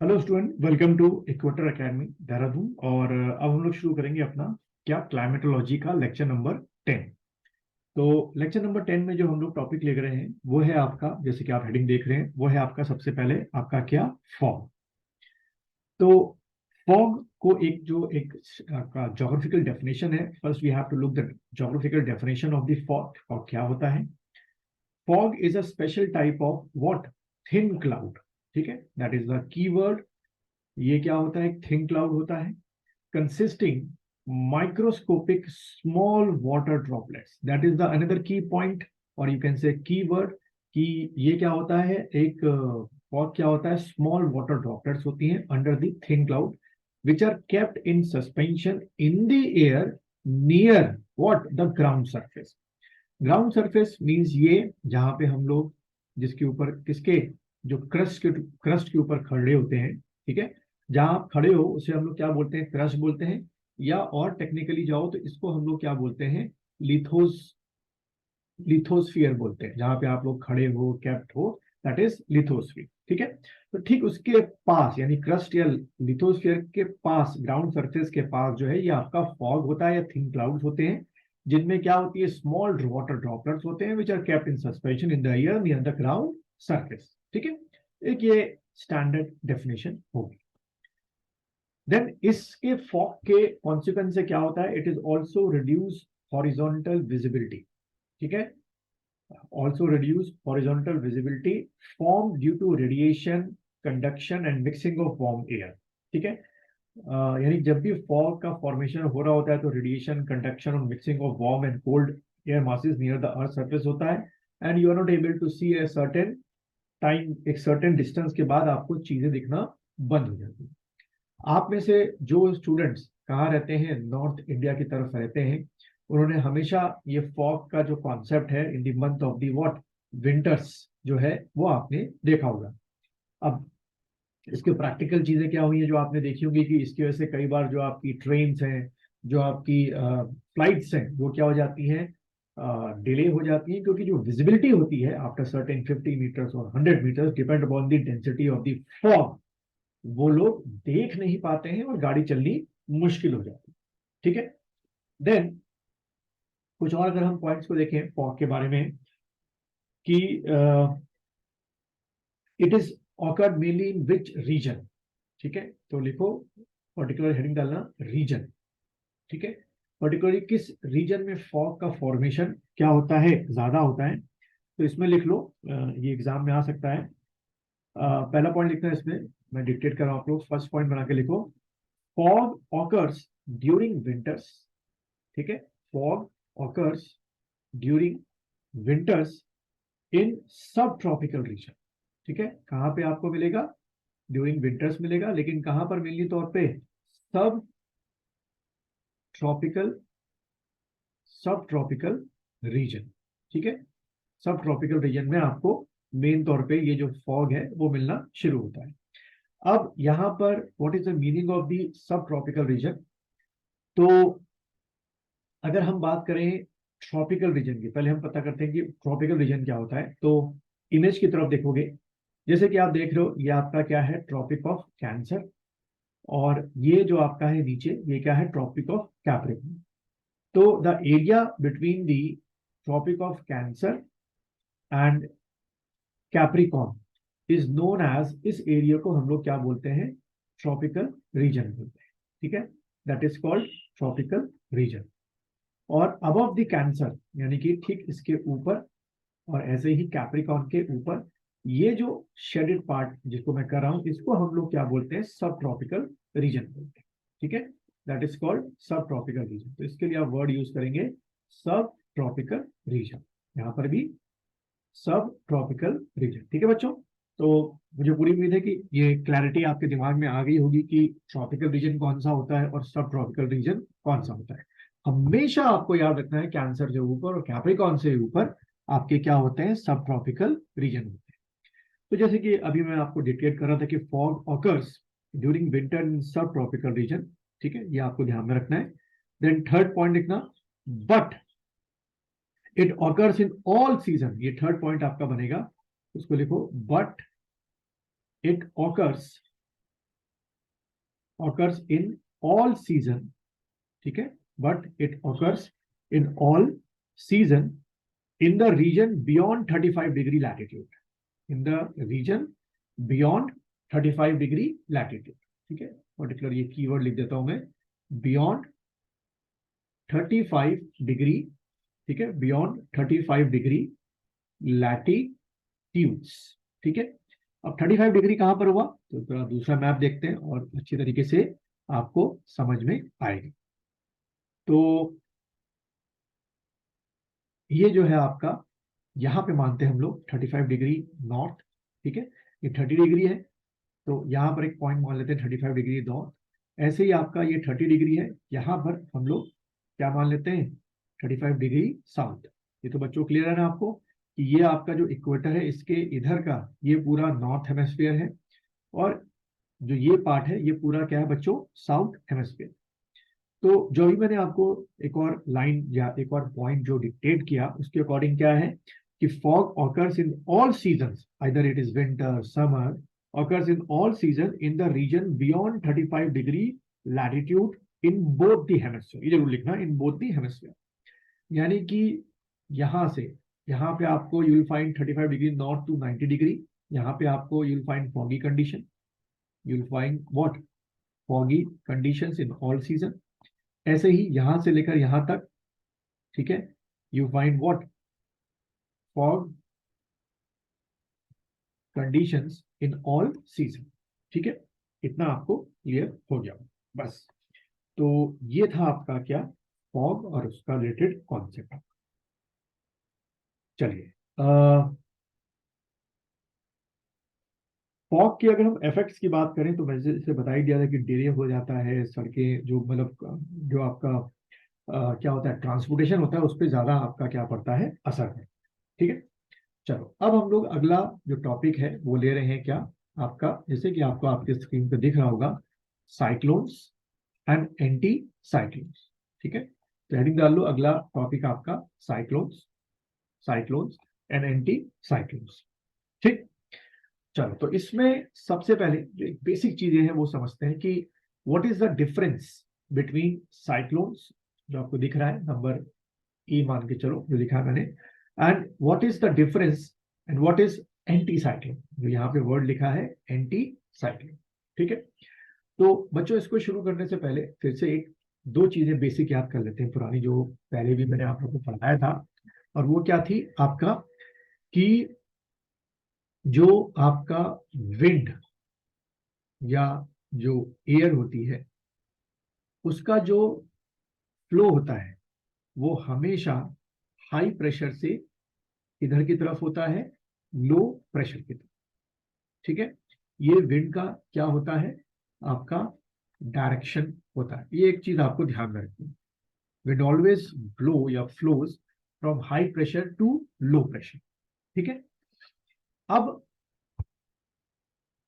Hello student, welcome to equator academy Dehradun. और अब हम लोग शुरू करेंगे अपना क्या क्लाइमेटोलॉजी का लेक्चर नंबर 10। तो लेक्चर नंबर 10 में जो हम लोग टॉपिक ले रहे हैं वो है आपका, जैसे कि आप हेडिंग देख रहे हैं, वो है आपका सबसे पहले आपका क्या, फॉग। तो फॉग को एक आपका जोग्राफिकल डेफिनेशन है। First we have to look the geographical definition of the fog. Fog क्या होता है? Fog is a special type of what, thin cloud. ठीक है, दैट इज द कीवर्ड। ये क्या होता है? एक थिन क्लाउड होता है consisting microscopic small water droplets. That is the another key point, or you can say keyword, कि ये क्या होता है, एक फॉग क्या होता है, स्मॉल वाटर ड्रॉपलेट्स होती हैं under the thin cloud which are kept in suspension in the air near what, the ground surface. Ground surface means ये जहां पे हम लोग, जिसके ऊपर किसके, जो क्रस्ट के ऊपर खड़े होते हैं। ठीक है, जहां आप खड़े हो उसे हम लोग क्या बोलते हैं? क्रस्ट बोलते हैं। या और टेक्निकली जाओ तो इसको हम लोग क्या बोलते हैं? लिथोस लिथोस्फियर बोलते हैं। जहां पे आप लोग खड़े हो, कैप्ट हो, दैट इज लिथोस्फियर। ठीक है, तो ठीक उसके पास यानी क्रस्ट या लिथोस्फियर के पास, ग्राउंड सरफेस के पास जो है, ये आपका फॉग होता है या थिन क्लाउड्स होते हैं, जिनमें क्या होती है, स्मॉल वाटर ड्रॉपलेट्स होते हैं which are kept in suspension in the air near the ground surface. ठीक है, एक ये स्टैंडर्ड डेफिनेशन होगी। देन इसके फॉग के कॉन्सिक्वेंस से क्या होता है? It is also reduce horizontal visibility. ठीक है, also reduce horizontal visibility formed due to radiation, conduction and mixing of warm air. ठीक है, यानी जब भी फॉग का फॉर्मेशन हो रहा होता है तो रेडिएशन, कंडक्शन और mixing of warm and cold air masses near the earth surface होता है। And you are not able to see a certain time, एक सर्टेन डिस्टेंस के बाद आपको चीजें दिखना बंद हो जाती है। आप में से जो स्टूडेंट्स कहाँ रहते हैं, नॉर्थ इंडिया की तरफ रहते हैं, उन्होंने हमेशा ये फॉग का जो कॉन्सेप्ट है in the month of the what, winters, जो है वो आपने देखा होगा। अब इसके प्रैक्टिकल चीजें क्या हुई है जो आपने देखी होंगी, कि इसकी वजह से कई बार जो आपकी ट्रेन हैं, जो आपकी फ्लाइट्स हैं, वो क्या हो जाती हैं, डिले हो जाती हैं, क्योंकि जो विजिबिलिटी होती है आफ्टर सर्टेन 50 मीटर्स और 100 meters, depend upon the density of the fog, वो लोग देख नहीं पाते हैं और गाड़ी चलनी मुश्किल हो जाती है। ठीक है, देन कुछ और अगर हम पॉइंट्स को देखें फॉग के बारे में, कि it is awkward mainly in which region. ठीक है, तो लिखो, पर्टिकुलर हेडिंग डालना रीजन। ठीक है, पर्टिकुलरली किस रीजन में फॉग का फॉर्मेशन क्या होता है, ज्यादा होता है। तो इसमें लिख लो, ये एग्जाम में आ सकता है। पहला पॉइंट लिखना है इसमें, मैं डिक्टेट कर रहा हूं, आप लोग फर्स्ट पॉइंट बना के लिखो। Fog occurs during winters. ठीक है, फॉग ऑकर्स ड्यूरिंग विंटर्स इन सब ट्रॉपिकल रीजन। ठीक है, कहां पे आपको मिलेगा? ड्यूरिंग विंटर्स मिलेगा, लेकिन कहां पर मेनली तौर पे? सब ट्रॉपिकल, सब ट्रॉपिकल रीजन। ठीक है, सब ट्रॉपिकल रीजन में आपको मेन तौर पे ये जो फॉग है वो मिलना शुरू होता है। अब यहां पर what is the meaning of the sub tropical region? तो अगर हम बात करें ट्रॉपिकल रीजन की, पहले हम पता करते हैं कि ट्रॉपिकल रीजन क्या होता है। तो इमेज की तरफ देखोगे, जैसे कि आप देख रहे हो, ये आपका क्या है, ट्रॉपिक ऑफ कैंसर। और ये जो आपका है नीचे, ये क्या है, ट्रॉपिक ऑफ कैप्रिकॉर्न। तो the area between the tropic of Cancer and Capricorn is known as, इस एरिया को हम लोग क्या बोलते हैं? ट्रॉपिकल रीजन बोलते हैं। ठीक है, that is called tropical region. और अबव द कैंसर यानी कि ठीक इसके ऊपर, और ऐसे ही कैप्रिकॉर्न के ऊपर, ये जो शेडेड पार्ट जिसको मैं कर रहा हूं, इसको हम लोग क्या बोलते हैं? सब ट्रॉपिकल रीजन बोलते हैं। ठीक है, दैट इज कॉल्ड सब ट्रॉपिकल रीजन। तो इसके लिए आप वर्ड यूज करेंगे सब ट्रॉपिकल रीजन, यहां पर भी सब ट्रॉपिकल रीजन। ठीक है बच्चों, तो मुझे पूरी उम्मीद है कि ये क्लैरिटी आपके दिमाग में आ गई होगी कि ट्रॉपिकल रीजन कौन सा होता है और सब ट्रॉपिकल रीजन कौन सा होता है। हमेशा आपको याद रखना है, कैंसर से ऊपर और कैप्रिकॉर्न से ऊपर आपके क्या होते हैं? सब ट्रॉपिकल रीजन होते हैं। तो जैसे कि अभी मैं आपको डिक्टेट कर रहा था कि फॉग ऑकर्स ड्यूरिंग विंटर इन सब ट्रॉपिकल रीजन। ठीक है, ये आपको ध्यान में रखना है। देन थर्ड पॉइंट लिखना, but it occurs in all season. ये थर्ड पॉइंट आपका बनेगा, उसको लिखो, but it occurs occurs in all season, ठीक है, but it occurs in all season in the region beyond 35 degree latitude, in the region beyond 35 degree latitude, ठीक है, particular ये कीवर्ड लिख देता हूं मैं, beyond 35 डिग्री, ठीक है, beyond 35 डिग्री लैटिट्यूड्स, ठीक है। अब 35 डिग्री कहां पर हुआ, तो थोड़ा दूसरा मैप देखते हैं और अच्छी तरीके से आपको समझ में आएगा। तो ये जो है आपका, यहां पे मानते हैं हम लोग 35 डिग्री नॉर्थ, ठीक है, ये 30 डिग्री है, तो यहां पर एक पॉइंट मान लेते हैं 35 डिग्री नॉर्थ। ऐसे ही आपका ये 30 डिग्री है, यहां पर हम लोग क्या मान लेते हैं 35 डिग्री साउथ। ये तो बच्चों क्लियर है ना आपको कि ये आपका जो इक्वेटर है इसके इधर का ये पूरा नॉर्थ हेमेस्फीयर है, और जो ये पार्ट है ये पूरा क्या है बच्चों, साउथ हेमेस्फीयर। तो जो भी मैंने आपको एक और लाइन या एक और पॉइंट जो डिक्टेट किया उसके अकॉर्डिंग क्या है कि fog occurs in all seasons, either it is winter summer, occurs in all season in the region beyond 35 degree latitude in both the hemisphere, ये जरूर लिखना, in both the hemisphere, यानी कि यहां से यहां पे आपको you will find 35 degree north to 90 degree, यहां पे आपको you will find foggy condition, you will find what, foggy conditions in all season. ऐसे ही यहां से लेकर यहां तक, ठीक है, you find what, fog conditions in all season, ठीक है, इतना आपको क्लियर हो गया बस। तो ये था आपका क्या, फॉग और उसका रिलेटेड कॉन्सेप्ट। चलिए, फॉग की अगर हम इफेक्ट्स की बात करें तो वैसे से बता ही दिया था कि डिले हो जाता है, सड़कें जो मतलब जो आपका क्या होता है ट्रांसपोर्टेशन होता है उस पर ज्यादा आपका क्या पड़ता है असर है, ठीक है। चलो अब हम लोग अगला जो टॉपिक है वो ले रहे हैं क्या, आपका जैसे कि आपको आपके स्क्रीन पे दिख रहा होगा, साइक्लोन्स एंड एंटी साइक्लोन्स, ठीक है। तो हेडिंग डाल लो, अगला टॉपिक आपका cyclones, cyclones and anti cyclones, ठीक। चलो तो इसमें सबसे पहले जो एक बेसिक चीजें हैं वो समझते हैं कि what is the difference between cyclones, जो आपको दिख रहा है नंबर ई मान के चलो जो लिखा है मैंने, and what is the difference and what is anti cyclone, जो यहाँ पे वर्ड लिखा है एंटी साइक्लोन, ठीक है। तो बच्चों इसको शुरू करने से पहले फिर से एक दो चीजें बेसिक याद कर लेते हैं, पुरानी जो पहले भी मैंने आप लोगों को पढ़ाया था, और वो क्या थी आपका कि जो आपका विंड या जो एयर होती है उसका जो फ्लो होता है वो हमेशा हाई प्रेशर से इधर की तरफ होता है लो प्रेशर की तरफ, ठीक है। ये विंड का क्या होता है आपका डायरेक्शन होता है, ये एक चीज आपको ध्यान में रखनी है, विंड ऑलवेज ब्लो या flows from high pressure to low pressure, ठीक है। अब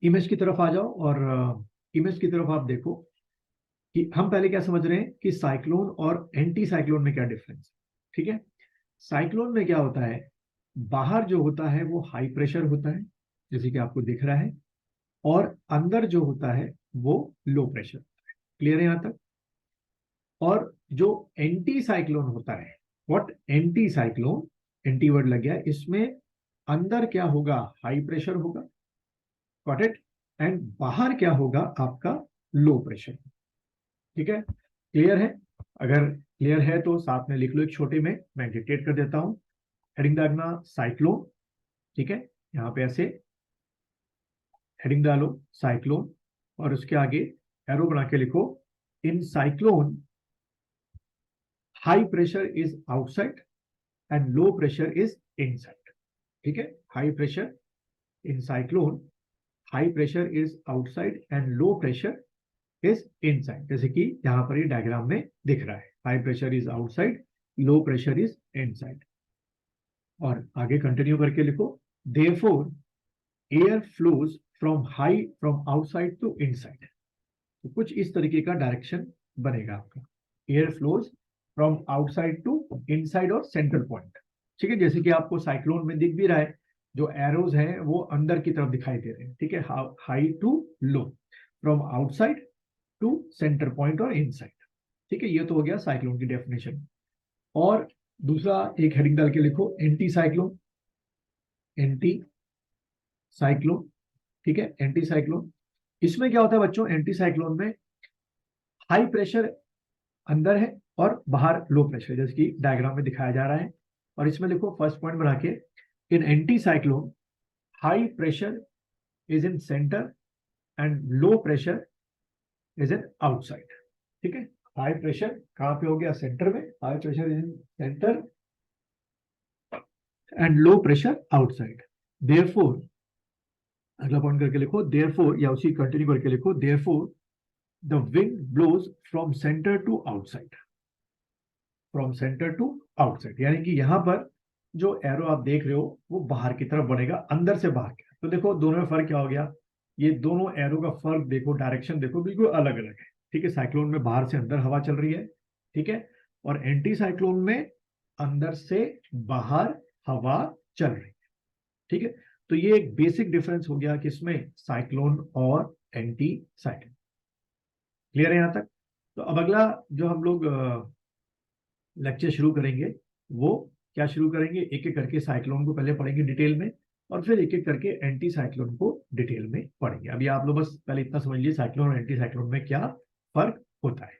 इमेज की तरफ आ जाओ और इमेज की तरफ आप देखो कि हम पहले क्या समझ रहे हैं कि साइक्लोन और एंटी साइक्लोन में क्या डिफरेंस है, ठीक है। साइक्लोन में क्या होता है, बाहर जो होता है वो हाई प्रेशर होता है जैसे कि आपको दिख रहा है, और अंदर जो होता है वो लो प्रेशर, क्लियर है यहां तक। और जो एंटी साइक्लोन होता है, what anti cyclone, anti word लग गया इसमें, अंदर क्या होगा हाई प्रेशर होगा, गॉट इट, एंड बाहर क्या होगा आपका लो प्रेशर, ठीक है, क्लियर है। अगर क्लियर है तो साथ में लिख लो एक छोटे में, मैं डिक्टेट कर देता हूं, हेडिंग डालना साइक्लोन, ठीक है, यहाँ पे ऐसे हेडिंग डालो साइक्लोन, और उसके आगे एरो बना के लिखो, in cyclone high pressure is outside and low pressure is inside, ठीक है। High pressure in cyclone, high pressure is outside and low pressure is inside, जैसे कि यहां पर ये डायग्राम में दिख रहा है, high pressure is outside, low pressure is inside. और आगे कंटिन्यू करके लिखो, therefore air flows from outside to inside, तो कुछ इस तरीके का डायरेक्शन बनेगा आपका, air flows from outside to inside और सेंट्रल पॉइंट, ठीक है। जैसे कि आपको साइक्लोन में दिख भी रहा है, जो एरोज हैं वो अंदर की तरफ दिखाई दे रहे हैं, ठीक है, high to low, from outside to center point और इनसाइड। ठीक है, ये तो हो गया साइक्लोन की डेफिनेशन। और दूसरा एक हेडिंग डाल के लिखो एंटी साइक्लोन। एंटी साइक्लोन, ठीक है, एंटी साइक्लोन। इसमें क्या होता है बच्चों, एंटी साइक्लोन में हाई प्रेशर अंदर है और बाहर लो प्रेशर, जैसे कि डायग्राम में दिखाया जा रहा है। और इसमें लिखो फर्स्ट पॉइंट बना के, in anti cyclone high pressure is in centre and low pressure is in outside. ठीक है, हाई प्रेशर कहां पे हो गया, सेंटर में, high pressure is in centre and low pressure outside. Therefore, अगला पॉइंट करके लिखो देयरफॉर, या उसी कंटिन्यू करके लिखो therefore the wind blows from center to outside. From center to outside, यानी कि यहां पर जो एरो आप देख रहे हो वो बाहर की तरफ बढ़ेगा, अंदर से बाहर की। तो देखो दोनों में फर्क क्या हो गया, ये दोनों एरो का फर्क देखो, डायरेक्शन देखो, बिल्कुल अलग अलग है। ठीक है, साइक्लोन में बाहर से अंदर हवा चल रही है, ठीक है, और एंटी साइक्लोन में अंदर से बाहर हवा चल रही है। ठीक है, तो ये एक बेसिक डिफरेंस हो गया किसमें, साइक्लोन और एंटी साइक्लोन। क्लियर है यहां तक? तो अब अगला जो हम लोग लेक्चर शुरू करेंगे, वो क्या शुरू करेंगे, एक एक करके साइक्लोन को पहले पढ़ेंगे डिटेल में, और फिर एक एक करके एंटी साइक्लोन को डिटेल में पढ़ेंगे। अभी आप लोग बस पहले इतना समझ लीजिए साइक्लोन और एंटी साइक्लोन में क्या फर्क होता है।